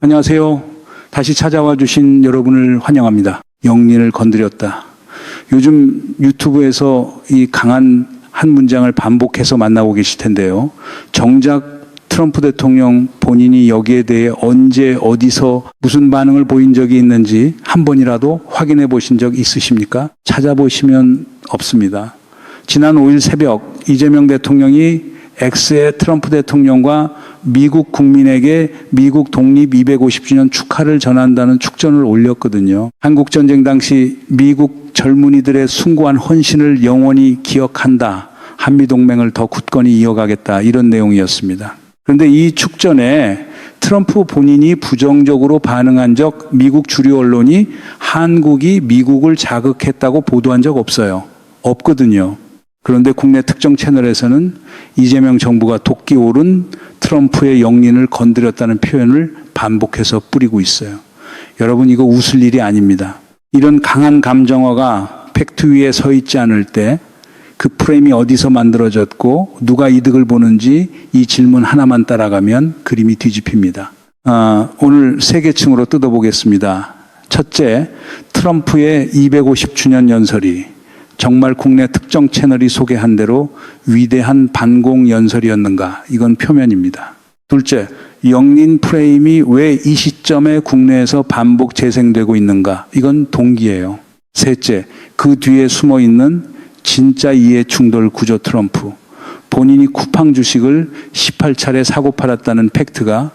안녕하세요. 다시 찾아와 주신 여러분을 환영합니다. 영린을 건드렸다. 요즘 유튜브에서 이 강한 한 문장을 반복해서 만나고 계실 텐데요. 정작 트럼프 대통령 본인이 여기에 대해 언제 어디서 무슨 반응을 보인 적이 있는지 한 번이라도 확인해 보신 적 있으십니까? 찾아보시면 없습니다. 지난 5일 새벽 이재명 대통령이 X의 트럼프 대통령과 미국 국민에게 미국 독립 250주년 축하를 전한다는 축전을 올렸거든요. 한국전쟁 당시 미국 젊은이들의 숭고한 헌신을 영원히 기억한다. 한미동맹을 더 굳건히 이어가겠다. 이런 내용이었습니다. 그런데 이 축전에 트럼프 본인이 부정적으로 반응한 적 미국 주류 언론이 한국이 미국을 자극했다고 보도한 적 없어요. 없거든요. 그런데 국내 특정 채널에서는 이재명 정부가 도끼 오른 트럼프의 영린을 건드렸다는 표현을 반복해서 뿌리고 있어요. 여러분, 이거 웃을 일이 아닙니다. 이런 강한 감정어가 팩트 위에 서 있지 않을 때 그 프레임이 어디서 만들어졌고 누가 이득을 보는지 이 질문 하나만 따라가면 그림이 뒤집힙니다. 오늘 세 계층으로 뜯어보겠습니다. 첫째, 트럼프의 250주년 연설이 정말 국내 특정 채널이 소개한 대로 위대한 반공 연설이었는가? 이건 표면입니다. 둘째, 영린 프레임이 왜 이 시점에 국내에서 반복 재생되고 있는가? 이건 동기예요. 셋째, 그 뒤에 숨어 있는 진짜 이해 충돌 구조 트럼프. 본인이 쿠팡 주식을 18차례 사고 팔았다는 팩트가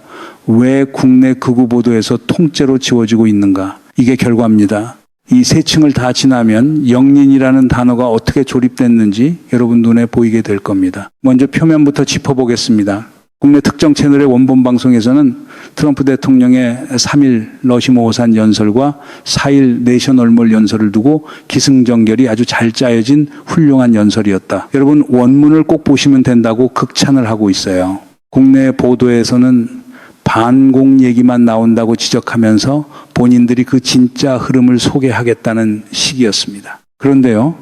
왜 국내 극우 보도에서 통째로 지워지고 있는가? 이게 결과입니다. 이 세 층을 다 지나면 영린이라는 단어가 어떻게 조립됐는지 여러분 눈에 보이게 될 겁니다. 먼저 표면부터 짚어보겠습니다. 국내 특정 채널의 원본 방송에서는 트럼프 대통령의 3일 러시모호산 연설과 4일 내셔널몰 연설을 두고 기승전결이 아주 잘 짜여진 훌륭한 연설이었다. 여러분, 원문을 꼭 보시면 된다고 극찬을 하고 있어요. 국내 보도에서는 반공 얘기만 나온다고 지적하면서 본인들이 그 진짜 흐름을 소개하겠다는 식이었습니다. 그런데요,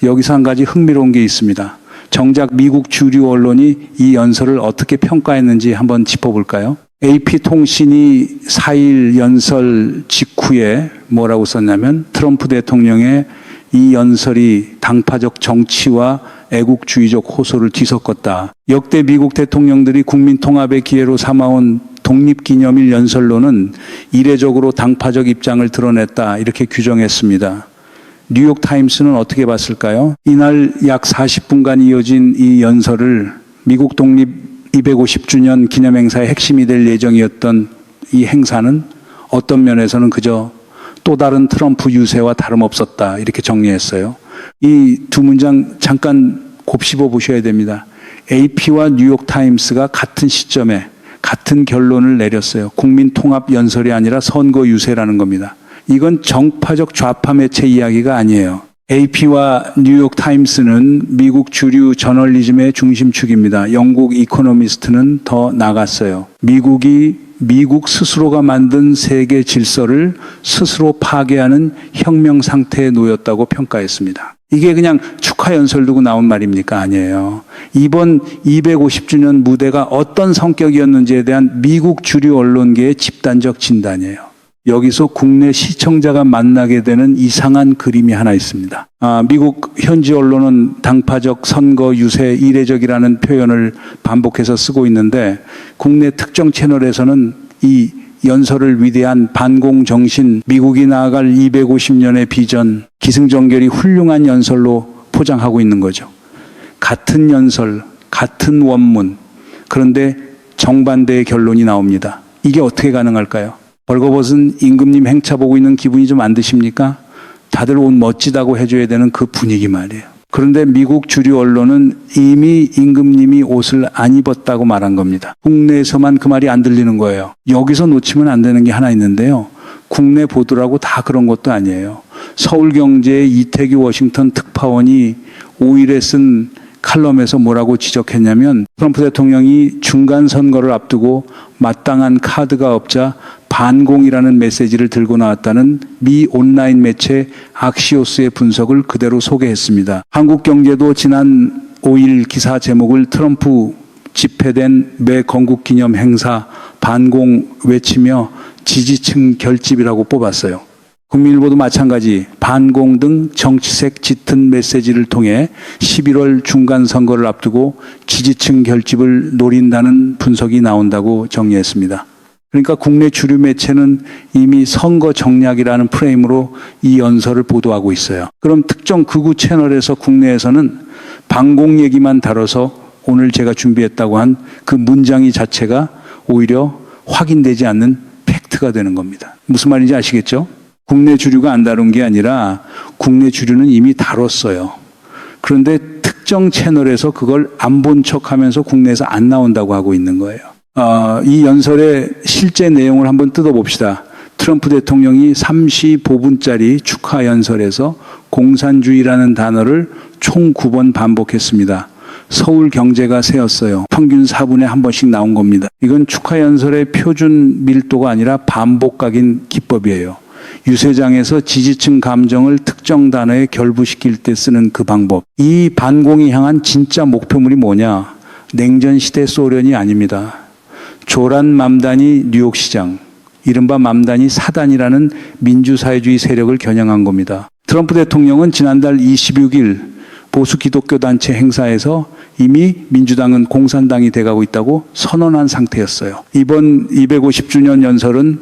여기서 한 가지 흥미로운 게 있습니다. 정작 미국 주류 언론이 이 연설을 어떻게 평가했는지 한번 짚어볼까요? AP통신이 4일 연설 직후에 뭐라고 썼냐면 트럼프 대통령의 이 연설이 당파적 정치와 애국주의적 호소를 뒤섞었다. 역대 미국 대통령들이 국민 통합의 기회로 삼아온 독립기념일 연설로는 이례적으로 당파적 입장을 드러냈다. 이렇게 규정했습니다. 뉴욕타임스는 어떻게 봤을까요? 이날 약 40분간 이어진 이 연설을 미국 독립 250주년 기념행사의 핵심이 될 예정이었던 이 행사는 어떤 면에서는 그저 또 다른 트럼프 유세와 다름없었다. 이렇게 정리했어요. 이 두 문장 잠깐 곱씹어 보셔야 됩니다. AP와 뉴욕타임스가 같은 시점에 같은 결론을 내렸어요. 국민 통합 연설이 아니라 선거 유세라는 겁니다. 이건 정파적 좌파 매체 이야기가 아니에요. AP와 뉴욕타임스는 미국 주류 저널리즘의 중심축입니다. 영국 이코노미스트는 더 나갔어요. 미국이 미국 스스로가 만든 세계 질서를 스스로 파괴하는 혁명 상태에 놓였다고 평가했습니다. 이게 그냥 축하 연설 두고 나온 말입니까? 아니에요. 이번 250주년 무대가 어떤 성격이었는지에 대한 미국 주류 언론계의 집단적 진단이에요. 여기서 국내 시청자가 만나게 되는 이상한 그림이 하나 있습니다. 미국 현지 언론은 당파적 선거 유세 이례적이라는 표현을 반복해서 쓰고 있는데 국내 특정 채널에서는 이 연설을 위대한 반공 정신, 미국이 나아갈 250년의 비전, 기승전결이 훌륭한 연설로 포장하고 있는 거죠. 같은 연설, 같은 원문, 그런데 정반대의 결론이 나옵니다. 이게 어떻게 가능할까요? 벌거벗은 임금님 행차 보고 있는 기분이 좀 안 드십니까? 다들 옷 멋지다고 해줘야 되는 그 분위기 말이에요. 그런데 미국 주류 언론은 이미 임금님이 옷을 안 입었다고 말한 겁니다. 국내에서만 그 말이 안 들리는 거예요. 여기서 놓치면 안 되는 게 하나 있는데요. 국내 보도라고 다 그런 것도 아니에요. 서울경제의 이태규 워싱턴 특파원이 5일에 쓴 칼럼에서 뭐라고 지적했냐면 트럼프 대통령이 중간 선거를 앞두고 마땅한 카드가 없자 반공이라는 메시지를 들고 나왔다는 미 온라인 매체 악시오스의 분석을 그대로 소개했습니다. 한국경제도 지난 5일 기사 제목을 트럼프 집회된 매 건국기념 행사 반공 외치며 지지층 결집이라고 뽑았어요. 국민일보도 마찬가지 반공 등 정치색 짙은 메시지를 통해 11월 중간선거를 앞두고 지지층 결집을 노린다는 분석이 나온다고 정리했습니다. 그러니까 국내 주류 매체는 이미 선거 정략이라는 프레임으로 이 연설을 보도하고 있어요. 그럼 특정 극우 채널에서 국내에서는 반공 얘기만 다뤄서 오늘 제가 준비했다고 한 그 문장이 자체가 오히려 확인되지 않는 팩트가 되는 겁니다. 무슨 말인지 아시겠죠? 국내 주류가 안 다룬 게 아니라 국내 주류는 이미 다뤘어요. 그런데 특정 채널에서 그걸 안 본 척하면서 국내에서 안 나온다고 하고 있는 거예요. 이 연설의 실제 내용을 한번 뜯어봅시다. 트럼프 대통령이 35분짜리 축하 연설에서 공산주의라는 단어를 총 9번 반복했습니다. 서울 경제가 세었어요. 평균 4분에 한 번씩 나온 겁니다. 이건 축하 연설의 표준 밀도가 아니라 반복각인 기법이에요. 유세장에서 지지층 감정을 특정 단어에 결부시킬 때 쓰는 그 방법. 이 반공이 향한 진짜 목표물이 뭐냐? 냉전 시대 소련이 아닙니다. 조란 맘다니 뉴욕시장, 이른바 맘다니 사단이라는 민주사회주의 세력을 겨냥한 겁니다. 트럼프 대통령은 지난달 26일 보수 기독교 단체 행사에서 이미 민주당은 공산당이 돼가고 있다고 선언한 상태였어요. 이번 250주년 연설은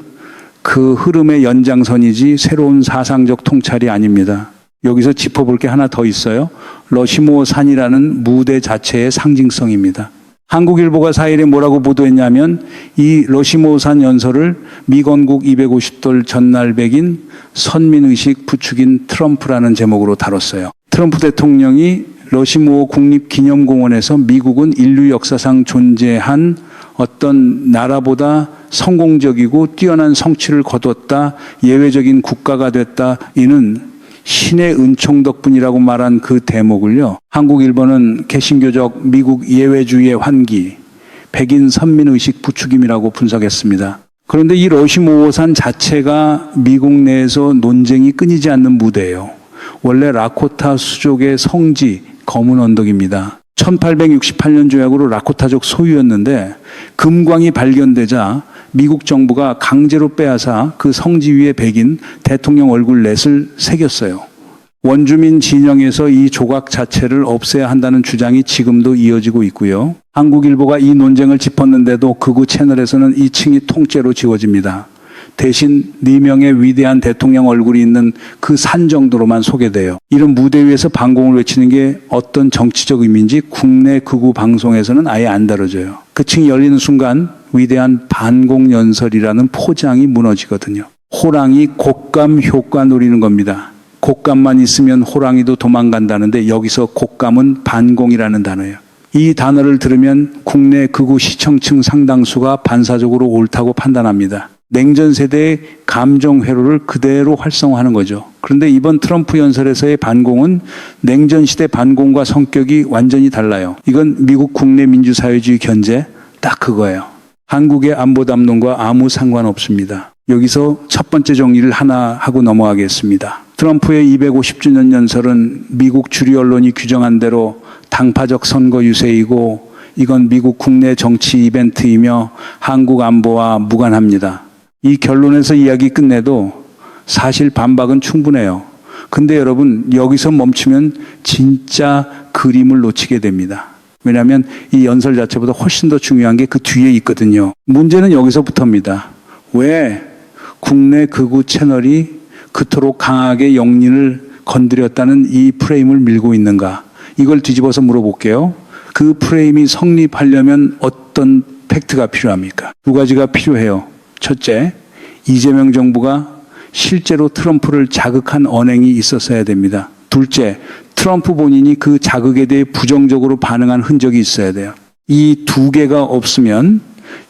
그 흐름의 연장선이지 새로운 사상적 통찰이 아닙니다. 여기서 짚어볼 게 하나 더 있어요. 러시모 산이라는 무대 자체의 상징성입니다. 한국일보가 4일에 뭐라고 보도했냐면 이 러시모산 연설을 미건국 250돌 전날백인 선민의식 부추긴 트럼프라는 제목으로 다뤘어요. 트럼프 대통령이 러시모 국립기념공원에서 미국은 인류 역사상 존재한 어떤 나라보다 성공적이고 뛰어난 성취를 거뒀다, 예외적인 국가가 됐다, 이는 신의 은총 덕분이라고 말한 그 대목을요, 한국일보는 개신교적 미국 예외주의의 환기, 백인 선민의식 부추김이라고 분석했습니다. 그런데 이 러시모산 자체가 미국 내에서 논쟁이 끊이지 않는 무대예요. 원래 라코타 수족의 성지 검은 언덕입니다. 1868년 조약으로 라코타족 소유였는데 금광이 발견되자 미국 정부가 강제로 빼앗아 그 성지 위에 백인 대통령 얼굴 넷을 새겼어요. 원주민 진영에서 이 조각 자체를 없애야 한다는 주장이 지금도 이어지고 있고요. 한국일보가 이 논쟁을 짚었는데도 극우 채널에서는 이 층이 통째로 지워집니다. 대신 4명의 위대한 대통령 얼굴이 있는 그 산 정도로만 소개돼요. 이런 무대 위에서 반공을 외치는 게 어떤 정치적 의미인지 국내 극우 방송에서는 아예 안 다뤄져요. 그 층이 열리는 순간 위대한 반공 연설이라는 포장이 무너지거든요. 호랑이 곶감 효과 노리는 겁니다. 곶감만 있으면 호랑이도 도망간다는데 여기서 곶감은 반공이라는 단어예요. 이 단어를 들으면 국내 극우 시청층 상당수가 반사적으로 옳다고 판단합니다. 냉전 세대의 감정 회로를 그대로 활성화하는 거죠. 그런데 이번 트럼프 연설에서의 반공은 냉전 시대 반공과 성격이 완전히 달라요. 이건 미국 국내 민주사회주의 견제 딱 그거예요. 한국의 안보 담론과 아무 상관없습니다. 여기서 첫 번째 정리를 하나 하고 넘어가겠습니다. 트럼프의 250주년 연설은 미국 주류 언론이 규정한 대로 당파적 선거 유세이고 이건 미국 국내 정치 이벤트이며 한국 안보와 무관합니다. 이 결론에서 이야기 끝내도 사실 반박은 충분해요. 근데 여러분 여기서 멈추면 진짜 그림을 놓치게 됩니다. 왜냐하면 이 연설 자체보다 훨씬 더 중요한 게 그 뒤에 있거든요. 문제는 여기서부터입니다. 왜 국내 극우 채널이 그토록 강하게 영린을 건드렸다는 이 프레임을 밀고 있는가? 이걸 뒤집어서 물어볼게요. 그 프레임이 성립하려면 어떤 팩트가 필요합니까? 두 가지가 필요해요. 첫째, 이재명 정부가 실제로 트럼프를 자극한 언행이 있었어야 됩니다. 둘째, 트럼프 본인이 그 자극에 대해 부정적으로 반응한 흔적이 있어야 돼요. 이 두 개가 없으면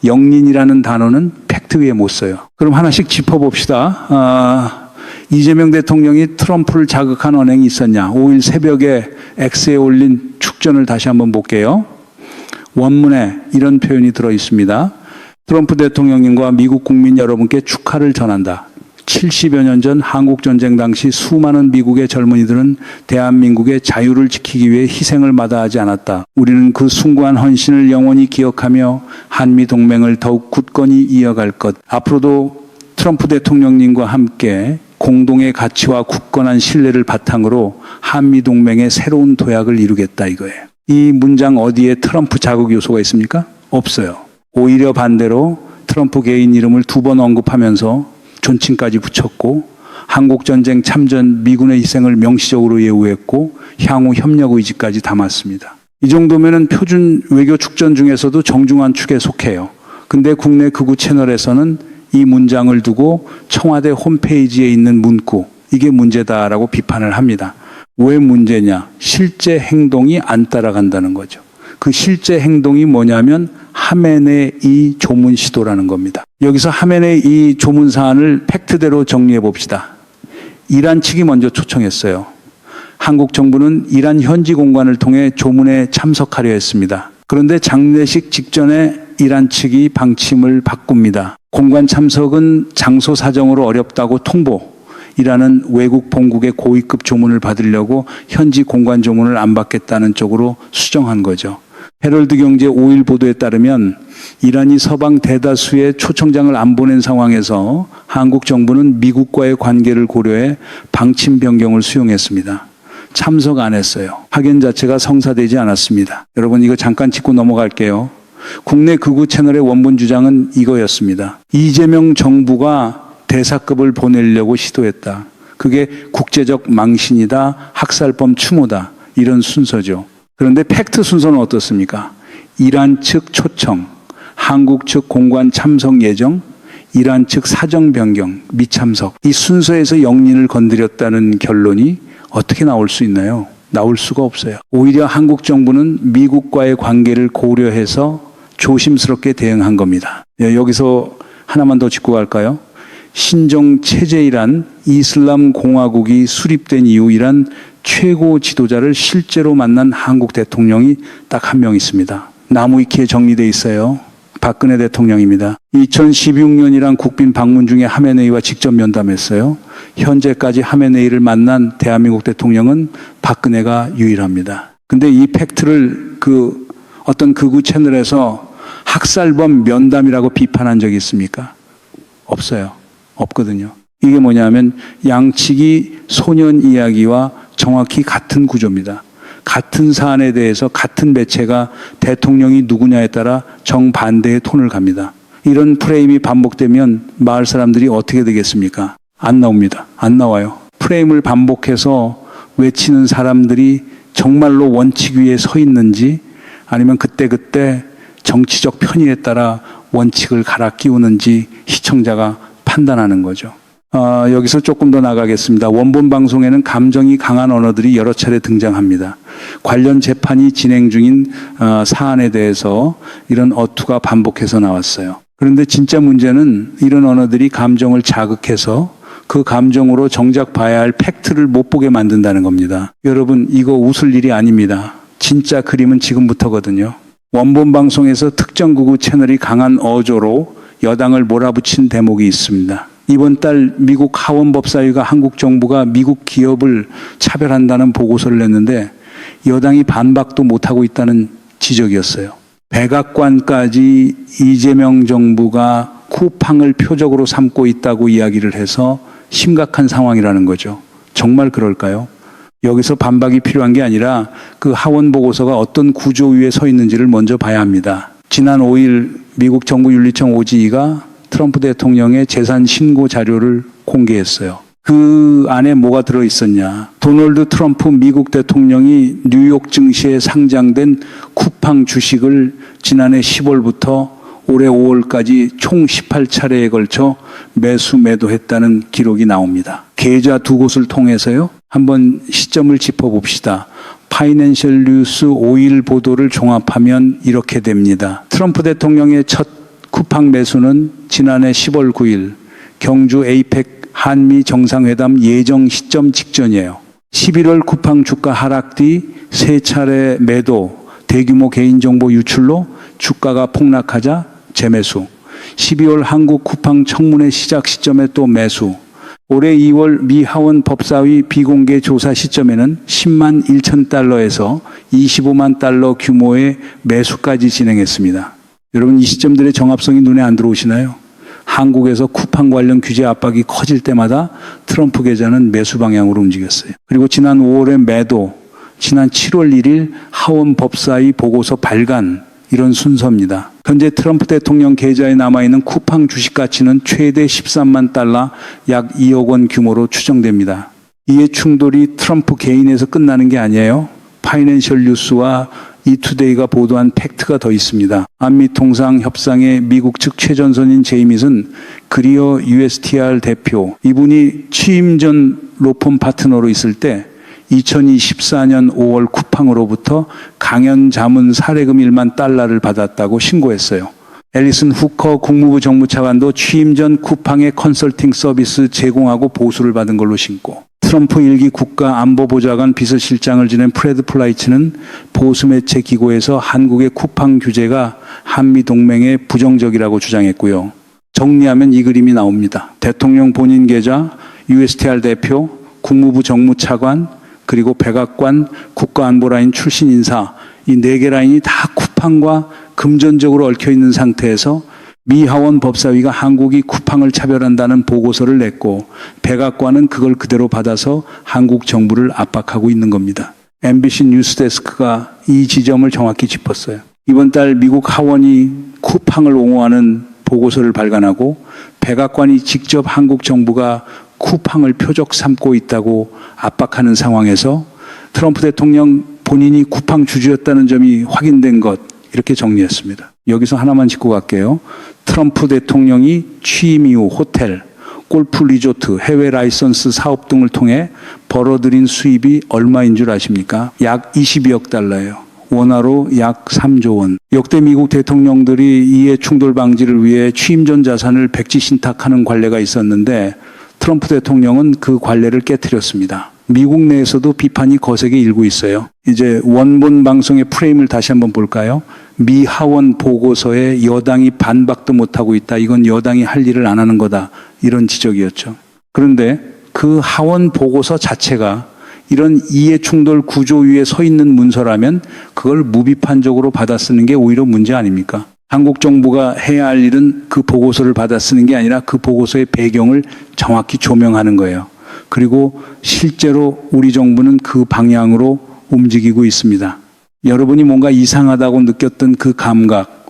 영린이라는 단어는 팩트 위에 못 써요. 그럼 하나씩 짚어봅시다. 이재명 대통령이 트럼프를 자극한 언행이 있었냐? 5일 새벽에 X에 올린 축전을 다시 한번 볼게요. 원문에 이런 표현이 들어 있습니다. 트럼프 대통령님과 미국 국민 여러분께 축하를 전한다. 70여 년 전 한국전쟁 당시 수많은 미국의 젊은이들은 대한민국의 자유를 지키기 위해 희생을 마다하지 않았다. 우리는 그 숭고한 헌신을 영원히 기억하며 한미동맹을 더욱 굳건히 이어갈 것. 앞으로도 트럼프 대통령님과 함께 공동의 가치와 굳건한 신뢰를 바탕으로 한미동맹의 새로운 도약을 이루겠다 이거예요. 이 문장 어디에 트럼프 자극 요소가 있습니까? 없어요. 오히려 반대로 트럼프 개인 이름을 2번 언급하면서 존칭까지 붙였고 한국전쟁 참전 미군의 희생을 명시적으로 예우했고 향후 협력 의지까지 담았습니다. 이 정도면은 표준 외교 축전 중에서도 정중한 축에 속해요. 근데 국내 극우 채널에서는 이 문장을 두고 청와대 홈페이지에 있는 문구, 이게 문제다라고 비판을 합니다. 왜 문제냐? 실제 행동이 안 따라간다는 거죠. 그 실제 행동이 뭐냐면 하메네이 조문 시도라는 겁니다. 여기서 하메네이 조문 사안을 팩트대로 정리해 봅시다. 이란 측이 먼저 초청했어요. 한국 정부는 이란 현지 공관을 통해 조문에 참석하려 했습니다. 그런데 장례식 직전에 이란 측이 방침을 바꿉니다. 공관 참석은 장소 사정으로 어렵다고 통보. 이란은 외국 본국의 고위급 조문을 받으려고 현지 공관 조문을 안 받겠다는 쪽으로 수정한 거죠. 헤럴드 경제 5일 보도에 따르면 이란이 서방 대다수의 초청장을 안 보낸 상황에서 한국 정부는 미국과의 관계를 고려해 방침 변경을 수용했습니다. 참석 안 했어요. 확인 자체가 성사되지 않았습니다. 여러분 이거 잠깐 짚고 넘어갈게요. 국내 극우 채널의 원본 주장은 이거였습니다. 이재명 정부가 대사급을 보내려고 시도했다. 그게 국제적 망신이다. 학살범 추모다. 이런 순서죠. 그런데 팩트 순서는 어떻습니까? 이란 측 초청, 한국 측 공관 참석 예정, 이란 측 사정 변경, 미참석. 이 순서에서 영린을 건드렸다는 결론이 어떻게 나올 수 있나요? 나올 수가 없어요. 오히려 한국 정부는 미국과의 관계를 고려해서 조심스럽게 대응한 겁니다. 여기서 하나만 더 짚고 갈까요? 신정 체제이란 이슬람 공화국이 수립된 이후 이란 최고 지도자를 실제로 만난 한국 대통령이 딱 한 명 있습니다. 나무위키에 정리되어 있어요. 박근혜 대통령입니다. 2016년이란 국빈 방문 중에 하메네이와 직접 면담했어요. 현재까지 하메네이를 만난 대한민국 대통령은 박근혜가 유일합니다. 근데 이 팩트를 어떤 극우 채널에서 학살범 면담이라고 비판한 적이 있습니까? 없어요. 없거든요. 이게 뭐냐면 양측이 소년 이야기와 정확히 같은 구조입니다. 같은 사안에 대해서 같은 매체가 대통령이 누구냐에 따라 정반대의 톤을 갑니다. 이런 프레임이 반복되면 마을 사람들이 어떻게 되겠습니까? 안 나옵니다. 안 나와요. 프레임을 반복해서 외치는 사람들이 정말로 원칙 위에 서 있는지 아니면 그때그때 정치적 편의에 따라 원칙을 갈아 끼우는지 시청자가 판단하는 거죠. 여기서 조금 더 나가겠습니다. 원본 방송에는 감정이 강한 언어들이 여러 차례 등장합니다. 관련 재판이 진행 중인 사안에 대해서 이런 어투가 반복해서 나왔어요. 그런데 진짜 문제는 이런 언어들이 감정을 자극해서 그 감정으로 정작 봐야 할 팩트를 못 보게 만든다는 겁니다. 여러분 이거 웃을 일이 아닙니다. 진짜 그림은 지금부터거든요. 원본 방송에서 특정 극우 채널이 강한 어조로 여당을 몰아붙인 대목이 있습니다. 이번 달 미국 하원법사위가 한국 정부가 미국 기업을 차별한다는 보고서를 냈는데 여당이 반박도 못하고 있다는 지적이었어요. 백악관까지 이재명 정부가 쿠팡을 표적으로 삼고 있다고 이야기를 해서 심각한 상황이라는 거죠. 정말 그럴까요? 여기서 반박이 필요한 게 아니라 그 하원 보고서가 어떤 구조 위에 서 있는지를 먼저 봐야 합니다. 지난 5일 미국 정부 윤리청 OG가 트럼프 대통령의 재산 신고 자료를 공개했어요. 그 안에 뭐가 들어있었냐. 도널드 트럼프 미국 대통령이 뉴욕 증시에 상장된 쿠팡 주식을 지난해 10월부터 올해 5월까지 총 18차례에 걸쳐 매수 매도했다는 기록이 나옵니다. 계좌 두 곳을 통해서요. 한번 시점을 짚어봅시다. 파이낸셜 뉴스 5일 보도를 종합하면 이렇게 됩니다. 트럼프 대통령의 첫 쿠팡 매수는 지난해 10월 9일 경주 에이펙 한미 정상회담 예정 시점 직전이에요. 11월 쿠팡 주가 하락 뒤 세 차례 매도, 대규모 개인정보 유출로 주가가 폭락하자 재매수. 12월 한국 쿠팡 청문회 시작 시점에 또 매수. 올해 2월 미 하원 법사위 비공개 조사 시점에는 10만 1천 달러에서 25만 달러 규모의 매수까지 진행했습니다. 여러분 이 시점들의 정합성이 눈에 안 들어오시나요? 한국에서 쿠팡 관련 규제 압박이 커질 때마다 트럼프 계좌는 매수 방향으로 움직였어요. 그리고 지난 5월에 매도, 지난 7월 1일 하원 법사위 보고서 발간, 이런 순서입니다. 현재 트럼프 대통령 계좌에 남아있는 쿠팡 주식 가치는 최대 13만 달러, 약 2억 원 규모로 추정됩니다. 이해 충돌이 트럼프 개인에서 끝나는 게 아니에요. 파이낸셜 뉴스와 이투데이가 보도한 팩트가 더 있습니다. 한미 통상 협상의 미국 측 최전선인 제이밋은 그리어 USTR 대표, 이분이 취임 전 로펌 파트너로 있을 때 2024년 5월 쿠팡으로부터 강연 자문 사례금 1만 달러를 받았다고 신고했어요. 앨리슨 후커 국무부 정무차관도 취임 전 쿠팡의 컨설팅 서비스 제공하고 보수를 받은 걸로 신고, 트럼프 1기 국가안보보좌관 비서실장을 지낸 프레드 플라이츠는 보수 매체 기고에서 한국의 쿠팡 규제가 한미동맹에 부정적이라고 주장했고요. 정리하면 이 그림이 나옵니다. 대통령 본인 계좌, USTR 대표, 국무부 정무차관, 그리고 백악관 국가안보라인 출신 인사, 이 4개 라인이 다 쿠팡과 금전적으로 얽혀있는 상태에서 미 하원 법사위가 한국이 쿠팡을 차별한다는 보고서를 냈고 백악관은 그걸 그대로 받아서 한국 정부를 압박하고 있는 겁니다. MBC 뉴스데스크가 이 지점을 정확히 짚었어요. 이번 달 미국 하원이 쿠팡을 옹호하는 보고서를 발간하고 백악관이 직접 한국 정부가 쿠팡을 표적 삼고 있다고 압박하는 상황에서 트럼프 대통령 본인이 쿠팡 주주였다는 점이 확인된 것, 이렇게 정리했습니다. 여기서 하나만 짚고 갈게요. 트럼프 대통령이 취임 이후 호텔, 골프 리조트, 해외 라이선스 사업 등을 통해 벌어들인 수입이 얼마인 줄 아십니까? 약 22억 달러예요. 원화로 약 3조 원. 역대 미국 대통령들이 이해 충돌 방지를 위해 취임 전 자산을 백지 신탁하는 관례가 있었는데 트럼프 대통령은 그 관례를 깨뜨렸습니다. 미국 내에서도 비판이 거세게 일고 있어요. 이제 원본 방송의 프레임을 다시 한번 볼까요? 미 하원 보고서에 여당이 반박도 못하고 있다. 이건 여당이 할 일을 안 하는 거다. 이런 지적이었죠. 그런데 그 하원 보고서 자체가 이런 이해충돌 구조 위에 서 있는 문서라면 그걸 무비판적으로 받아쓰는 게 오히려 문제 아닙니까? 한국 정부가 해야 할 일은 그 보고서를 받아쓰는 게 아니라 그 보고서의 배경을 정확히 조명하는 거예요. 그리고 실제로 우리 정부는 그 방향으로 움직이고 있습니다. 여러분이 뭔가 이상하다고 느꼈던 그 감각,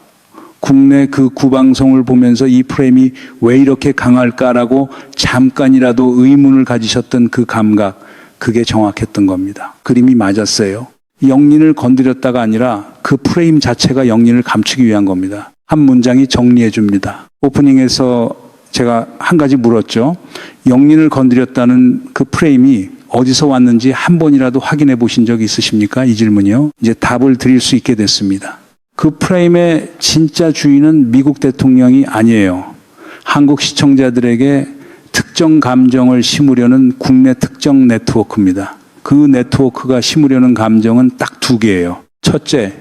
국내 그 구방송을 보면서 이 프레임이 왜 이렇게 강할까라고 잠깐이라도 의문을 가지셨던 그 감각, 그게 정확했던 겁니다. 그림이 맞았어요. 영린을 건드렸다가 아니라 그 프레임 자체가 영린을 감추기 위한 겁니다. 한 문장이 정리해 줍니다. 오프닝에서 제가 한 가지 물었죠. 영린을 건드렸다는 그 프레임이 어디서 왔는지 한 번이라도 확인해 보신 적 있으십니까? 이 질문이요. 이제 답을 드릴 수 있게 됐습니다. 그 프레임의 진짜 주인은 미국 대통령이 아니에요. 한국 시청자들에게 특정 감정을 심으려는 국내 특정 네트워크입니다. 그 네트워크가 심으려는 감정은 딱 2개예요. 첫째,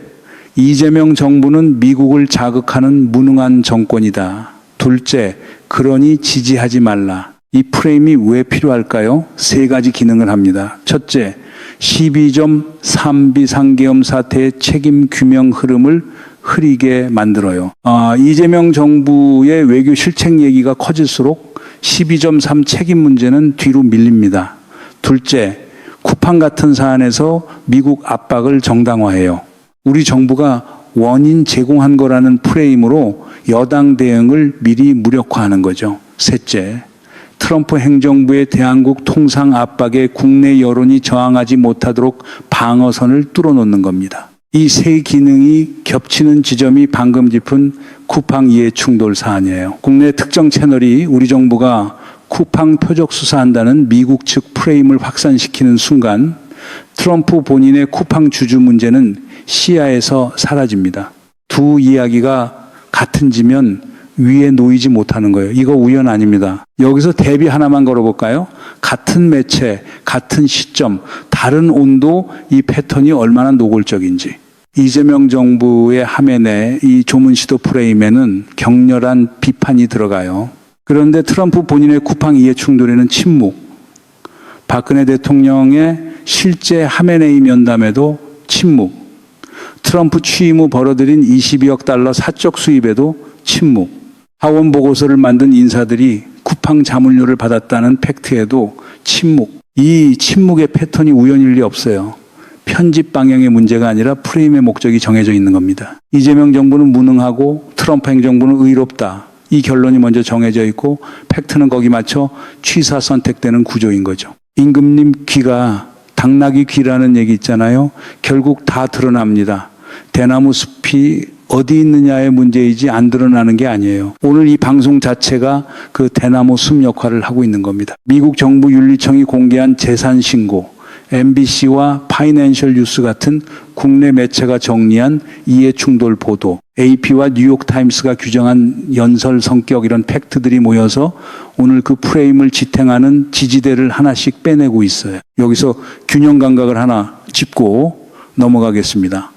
이재명 정부는 미국을 자극하는 무능한 정권이다. 둘째, 그러니 지지하지 말라. 이 프레임이 왜 필요할까요? 3가지 기능을 합니다. 첫째, 12점 3비 상계엄 사태의 책임 규명 흐름을 흐리게 만들어요. 이재명 정부의 외교 실책 얘기가 커질수록 12.3 책임 문제는 뒤로 밀립니다. 둘째, 쿠팡 같은 사안에서 미국 압박을 정당화해요. 우리 정부가 원인 제공한 거라는 프레임으로 여당 대응을 미리 무력화하는 거죠. 셋째, 트럼프 행정부의 대한국 통상 압박에 국내 여론이 저항하지 못하도록 방어선을 뚫어놓는 겁니다. 이 3기능이 겹치는 지점이 방금 짚은 쿠팡 이해 충돌 사안이에요. 국내 특정 채널이 우리 정부가 쿠팡 표적 수사한다는 미국 측 프레임을 확산시키는 순간 트럼프 본인의 쿠팡 주주 문제는 시야에서 사라집니다. 2 이야기가 같은 지면 위에 놓이지 못하는 거예요. 이거 우연 아닙니다. 여기서 대비 하나만 걸어볼까요? 같은 매체, 같은 시점, 다른 온도, 이 패턴이 얼마나 노골적인지. 이재명 정부의 화면에 이 조문시도 프레임에는 격렬한 비판이 들어가요. 그런데 트럼프 본인의 쿠팡 이해 충돌에는 침묵. 박근혜 대통령의 실제 하메네이 면담에도 침묵. 트럼프 취임 후 벌어들인 22억 달러 사적 수입에도 침묵. 하원 보고서를 만든 인사들이 쿠팡 자문료를 받았다는 팩트에도 침묵. 이 침묵의 패턴이 우연일 리 없어요. 편집 방향의 문제가 아니라 프레임의 목적이 정해져 있는 겁니다. 이재명 정부는 무능하고 트럼프 행정부는 의롭다. 이 결론이 먼저 정해져 있고 팩트는 거기 맞춰 취사 선택되는 구조인 거죠. 임금님 귀가 당나귀 귀라는 얘기 있잖아요. 결국 다 드러납니다. 대나무 숲이 어디 있느냐의 문제이지 안 드러나는 게 아니에요. 오늘 이 방송 자체가 그 대나무 숲 역할을 하고 있는 겁니다. 미국 정부 윤리청이 공개한 재산 신고, MBC와 파이낸셜 뉴스 같은 국내 매체가 정리한 이해충돌 보도, AP와 뉴욕타임스가 규정한 연설 성격 이런 팩트들이 모여서 오늘 그 프레임을 지탱하는 지지대를 하나씩 빼내고 있어요. 여기서 균형 감각을 하나 짚고 넘어가겠습니다.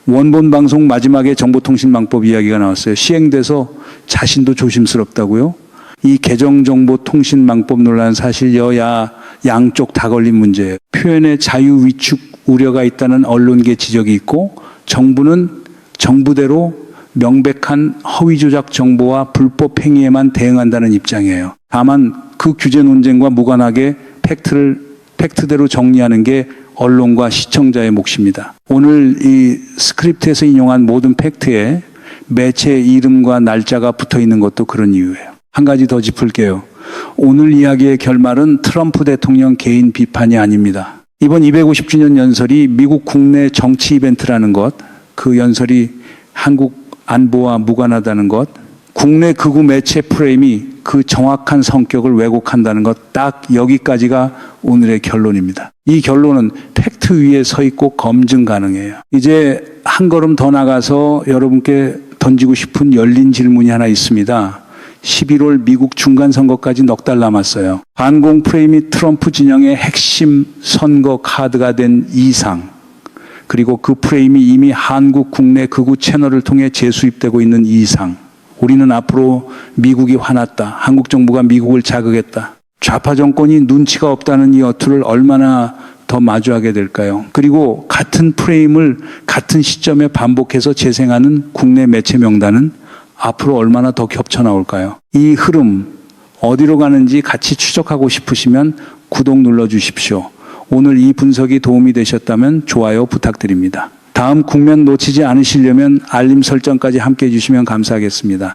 원본 방송 마지막에 정보통신망법 이야기가 나왔어요. 시행돼서 자신도 조심스럽다고요. 이 개정정보통신망법 논란은 사실 여야 양쪽 다 걸린 문제예요. 표현의 자유 위축 우려가 있다는 언론계 지적이 있고 정부는 정부대로 명백한 허위 조작 정보와 불법 행위에만 대응한다는 입장이에요. 다만 그 규제 논쟁과 무관하게 팩트대로 정리하는 게 언론과 시청자의 몫입니다. 오늘 이 스크립트에서 인용한 모든 팩트에 매체의 이름과 날짜가 붙어 있는 것도 그런 이유예요. 한 가지 더 짚을게요. 오늘 이야기의 결말은 트럼프 대통령 개인 비판이 아닙니다. 이번 250주년 연설이 미국 국내 정치 이벤트라는 것, 그 연설이 한국 안보와 무관하다는 것, 국내 극우 매체 프레임이 그 정확한 성격을 왜곡한다는 것, 딱 여기까지가 오늘의 결론입니다. 이 결론은 팩트 위에 서 있고 검증 가능해요. 이제 한 걸음 더 나가서 여러분께 던지고 싶은 열린 질문이 하나 있습니다. 11월 미국 중간선거까지 넉 달 남았어요. 반공 프레임이 트럼프 진영의 핵심 선거 카드가 된 이상, 그리고 그 프레임이 이미 한국 국내 극우 채널을 통해 재수입되고 있는 이상, 우리는 앞으로 미국이 화났다, 한국 정부가 미국을 자극했다, 좌파 정권이 눈치가 없다는 이 어투를 얼마나 더 마주하게 될까요? 그리고 같은 프레임을 같은 시점에 반복해서 재생하는 국내 매체 명단은 앞으로 얼마나 더 겹쳐 나올까요? 이 흐름 어디로 가는지 같이 추적하고 싶으시면 구독 눌러주십시오. 오늘 이 분석이 도움이 되셨다면 좋아요 부탁드립니다. 다음 국면 놓치지 않으시려면 알림 설정까지 함께해 주시면 감사하겠습니다.